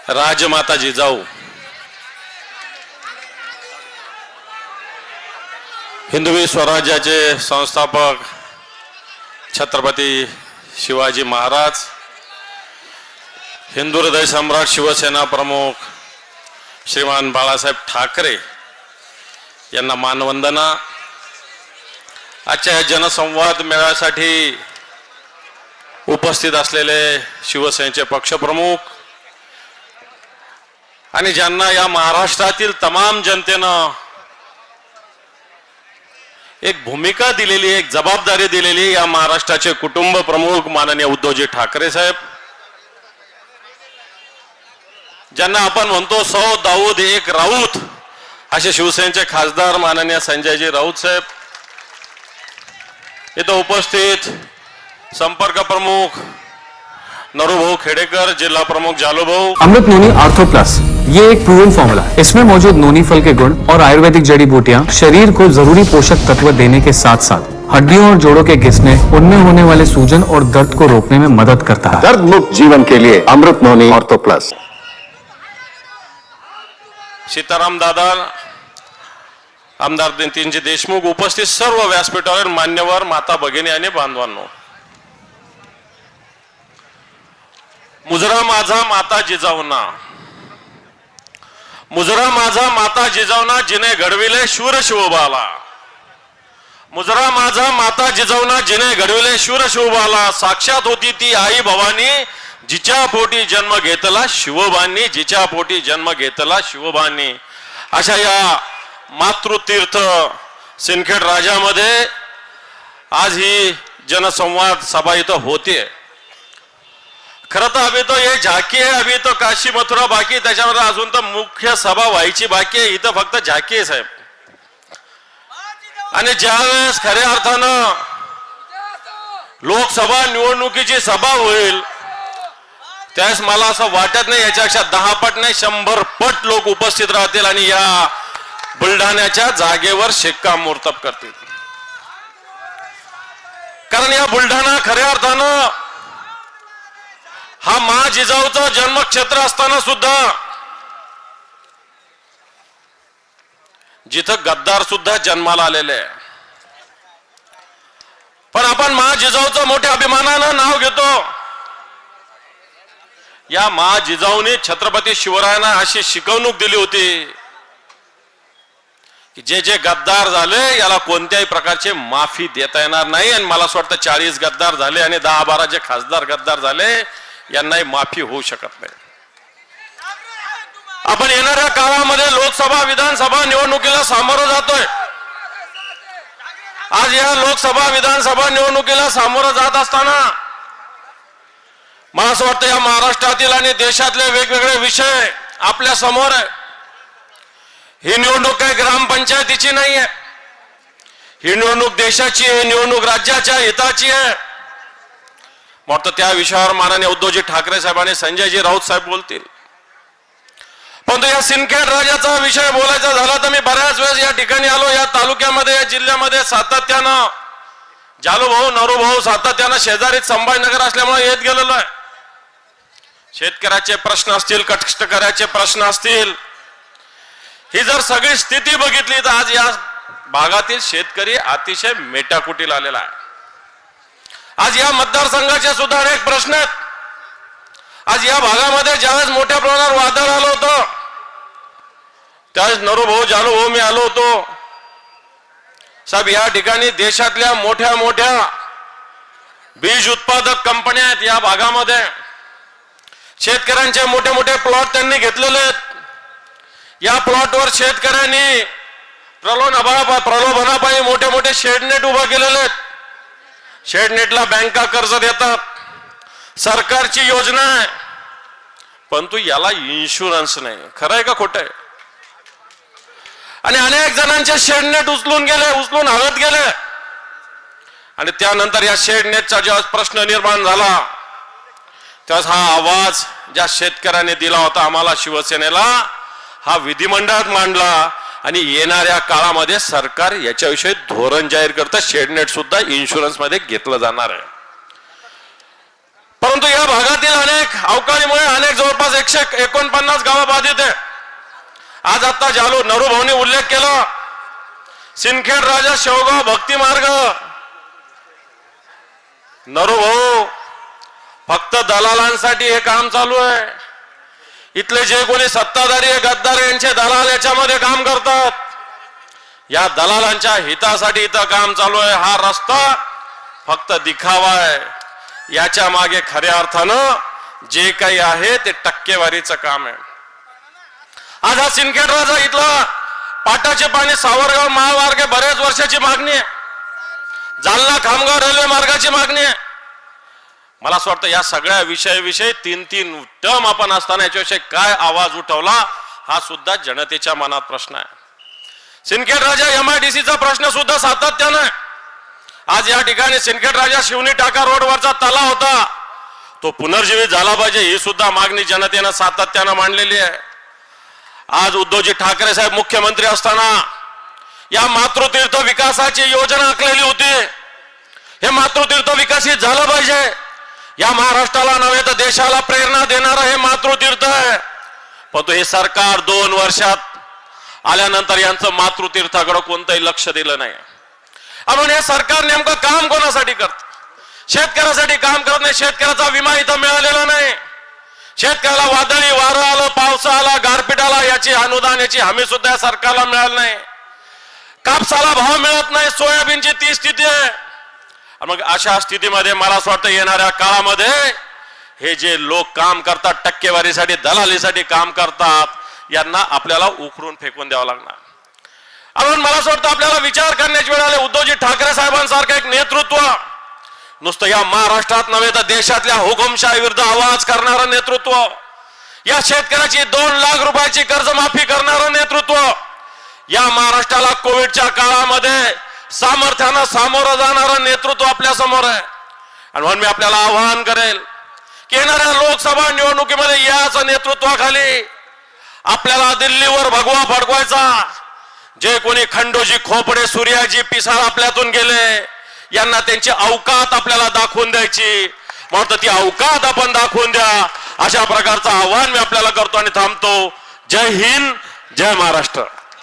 राजमाता जिजाऊ हिंदवी स्वराज्याचे संस्थापक छत्रपती शिवाजी महाराज, हिंदू हृदय सम्राट शिवसेना प्रमुख श्रीमान बाळासाहेब ठाकरे यांना मानवंदना। आजच्या जनसंवाद मेळाव्यासाठी उपस्थित असलेले शिवसेनेचे पक्षप्रमुख आणि ज्यांना या महाराष्ट्रातील तमाम जनतेनं एक भूमिका दिलेली, एक जबाबदारी दिलेली, या महाराष्ट्राचे कुटुंब प्रमुख माननीय उद्धवजी ठाकरे साहेब, ज्यांना आपण म्हणतो 100 दाऊद एक राऊत असे शिवसेनेचे खासदार माननीय संजयजी राऊत साहेब, इथं उपस्थित संपर्क प्रमुख नरूभाऊ खेडेकर, जिला प्रमुख जालूभाऊ। अमृत नोनी आर्थो प्लस ये एक प्रूवन फॉर्मूला है। इसमें मौजूद नोनी फल के गुण और आयुर्वेदिक जड़ी बूटियां शरीर को जरूरी पोषक तत्व देने के साथ साथ हड्डियों और जोड़ों के घिसने, उनमें होने वाले सूजन और दर्द को रोकने में मदद करता है। दर्द मुक्त जीवन के लिए अमृत नोनी आर्थो प्लस। सीताराम दादा, आमदार नितीनजी देशमुख, उपस्थित सर्व व्यासपीठावर मान्यवर माता भगिनी आणि बांधवांनो, मुजरा माझा माता जिजाऊना, मुजरा माझा माता जिजाऊना जिने घडविले शूर शिवबाला, मुजरा माझा माता जिजाऊना जिने घडविले शूर शिवबाला, साक्षात होती ती आई भवानी जिच्या पोटी जन्म घेतला शिवबांनी, जिच्या पोटी जन्म घेतला शिवबांनी। अशा या मातृतीर्थ सिंदखेड राजामध्ये आज ही जनसंवाद सभा इथं होते। खरं तर अभी तो ये झाकी आहे, अभी तो काशी मथुरा बाकी, त्याच्यावर अजून तर मुख्य सभा व्हायची बाकी आहे, इथं फक्त झाकी आहे साहेब। आणि ज्यावेळेस खऱ्या अर्थानं लोकसभा निवडणुकीची सभा होईल त्यावेळेस मला असं वाटत नाही याच्यापेक्षा 10 पट नाही 100 पट लोक उपस्थित राहतील आणि या बुलढाण्याच्या जागेवर शिक्कामोर्तब करतील। कारण या बुलढाणा खऱ्या अर्थानं हा मा जिजाऊचं जन्मक्षेत्र असताना सुद्धा जिथं गद्दार सुद्धा जन्माला आलेले आहे, पण आपण मा जिजाऊचं मोठ्या अभिमानानं नाव घेतो। या मा जिजाऊने छत्रपती शिवरायांना अशी शिकवणूक दिली होती की जे जे गद्दार झाले याला कोणत्याही प्रकारची माफी देता येणार नाही। आणि मला असं वाटतं 40 गद्दार झाले आणि 10-12 जे खासदार गद्दार झाले यांनाही माफी होऊ शकत नाही। आपण येणाऱ्या काळामध्ये लोकसभा विधानसभा निवडणुकीला सामोरं जातोय। आज या लोकसभा विधानसभा निवडणुकीला सामोरं जात असताना मला असं वाटतं या महाराष्ट्रातील आणि देशातले वेगवेगळे विषय आपल्या समोर आहे। ही निवडणूक काही ग्रामपंचायतीची नाही आहे, ही निवडणूक देशाची आहे, निवडणूक राज्याच्या हिताची आहे। वाटतं त्या विषयावर माननीय उद्धवजी ठाकरे साहेब आणि संजयजी राऊत साहेब बोलतील। परंतु या सिंदखेड राजाचा विषय बोलायचा झाला तर मी बऱ्याच वेळेस या ठिकाणी आलो, या तालुक्यामध्ये या जिल्ह्यामध्ये सातत्यानं जालूभाऊ नरूभाऊ सातत्यानं शेजारीत संभाजीनगर असल्यामुळे येत गेलेलो आहे। शेतकऱ्याचे प्रश्न असतील, कष्टकऱ्याचे प्रश्न असतील, ही जर सगळी स्थिती बघितली तर आज या भागातील शेतकरी अतिशय मेटाकुटीला आलेला आहे। आज या मतदारसंघाचे सुद्धा अनेक प्रश्न आहेत। आज या भागामध्ये ज्यावेळेस मोठ्या प्रमाणावर वादळ आलं होतं त्यावेळेस नरूभाऊ जालूभाऊ मी आलो होतो साहेब। या ठिकाणी देशातल्या मोठ्या मोठ्या बीज उत्पादक कंपन्या आहेत या भागामध्ये, शेतकऱ्यांचे मोठे मोठे प्लॉट त्यांनी घेतलेले आहेत। या प्लॉटवर शेतकऱ्यांनी प्रलोभनापायी मोठे मोठे शेडनेट उभा केलेले आहेत। शेडनेटला बँका कर्ज देतात, सरकारची योजना आहे, परंतु याला इन्शुरन्स नाही। खरं आहे का खोटं आहे? आणि अनेक जणांचे शेडनेट उचलून हवेत गेले आणि त्यानंतर या शेडनेटचा जेव्हा प्रश्न निर्माण झाला त्यावेळेस हा आवाज ज्या शेतकऱ्यांनी दिला होता आम्हाला शिवसेनेला, हा विधिमंडळात मांडला आणि येणाऱ्या काळामध्ये सरकार याच्याविषयी धोरण जाहीर करतं। शेडनेट सुद्धा इन्शुरन्स मध्ये घेतलं जाणार आहे। परंतु या भागातील अनेक अवकाळीमुळे अनेक जवळपास 149 गावं बाधित आहे. आज आता जालू नरूभाऊनी उल्लेख केला, सिंदखेड राजा शेवगाव भक्ती मार्ग. नरूभाऊ, फक्त दलालांसाठी हे काम चालू आहे. इथले जे कोणी सत्ताधारी गद्दार यांचे दलाल याच्यामध्ये काम करतात. या दलालांच्या हितासाठी इथं काम चालू आहे. हा रस्ता फक्त दिखावा आहे. याच्या मागे खऱ्या अर्थानं जे काही आहे ते टक्केवारीचं काम आहे. आज हा सिंदखेड राजा इथला पाटाचे पाणी सावरगाव महामार्ग बऱ्याच वर्षाची मागणी आहे. जालना खामगाव रेल्वे मार्गाची मागणी आहे. मला असं वाटतं या सगळ्या विषयी 3 टर्म आपण असताना याच्याविषयी काय आवाज उठवला हा सुद्धा जनतेच्या मनात प्रश्न आहे. सिंदखेड राजा MIDCचा प्रश्न सुद्धा सातत्यानं आहे. आज या ठिकाणी सिंदखेड राजा शिवनी टाका रोडवरचा तलाव होता, तो पुनर्जीवित झाला पाहिजे ही सुद्धा मागणी जनतेनं सातत्यानं मांडलेली आहे. आज उद्धवजी ठाकरे साहेब मुख्यमंत्री असताना या मातृतीर्थ विकासाची योजना आखलेली होती. हे मातृतीर्थ विकसित झालं पाहिजे. या महाराष्ट्राला नव्हे तर देशाला प्रेरणा देणारं हे मातृतीर्थ आहे. परंतु हे सरकार 2 वर्षात आल्यानंतर यांचं मातृतीर्थाकडे कोणतंही लक्ष दिलं नाही. म्हणून हे सरकार नेमकं काम कोणासाठी करत? शेतकऱ्यासाठी काम करत नाही. शेतकऱ्याचा विमा इथं मिळालेला नाही. शेतकऱ्याला वादळी वारं आलं, पावसा आला, गारपीट आला, याची अनुदान याची हमी सुद्धा या सरकारला मिळाली नाही. कापसाला भाव मिळत नाही. सोयाबीनची ती स्थिती आहे. मग अशा स्थितीमध्ये मला असं वाटतं येणाऱ्या काळामध्ये हे जे लोक काम करतात, टक्केवारीसाठी दलालीसाठी काम करतात, यांना आपल्याला उखडून फेकून द्यावं लागणार. म्हणून मला असं वाटतं आपल्याला विचार करण्याची वेळ आली. उद्धवजी ठाकरे साहेबांसारखं एक नेतृत्व नुसतं या महाराष्ट्रात नव्हे तर देशातल्या हुकुमशाही विरुद्ध आवाज करणारं नेतृत्व, या शेतकऱ्याची 2 लाख रुपयाची कर्जमाफी करणारं नेतृत्व, या महाराष्ट्राला कोविडच्या काळामध्ये सामर्थ्यानं सामोरं जाणारं नेतृत्व आपल्या समोर आहे. आणि म्हणून मी आपल्याला आवाहन करेल की येणाऱ्या लोकसभा निवडणुकीमध्ये याच नेतृत्वाखाली आपल्याला दिल्लीवर भगवा फडकवायचा. जे कोणी खंडोजी खोपडे, सूर्याजी पिसाळ आपल्यातून गेले, यांना त्यांची अवकात आपल्याला दाखवून द्यायची. म्हणून ती अवकात आपण दाखवून द्या, अशा प्रकारचं आवाहन मी आपल्याला करतो आणि थांबतो. जय हिंद, जय महाराष्ट्र.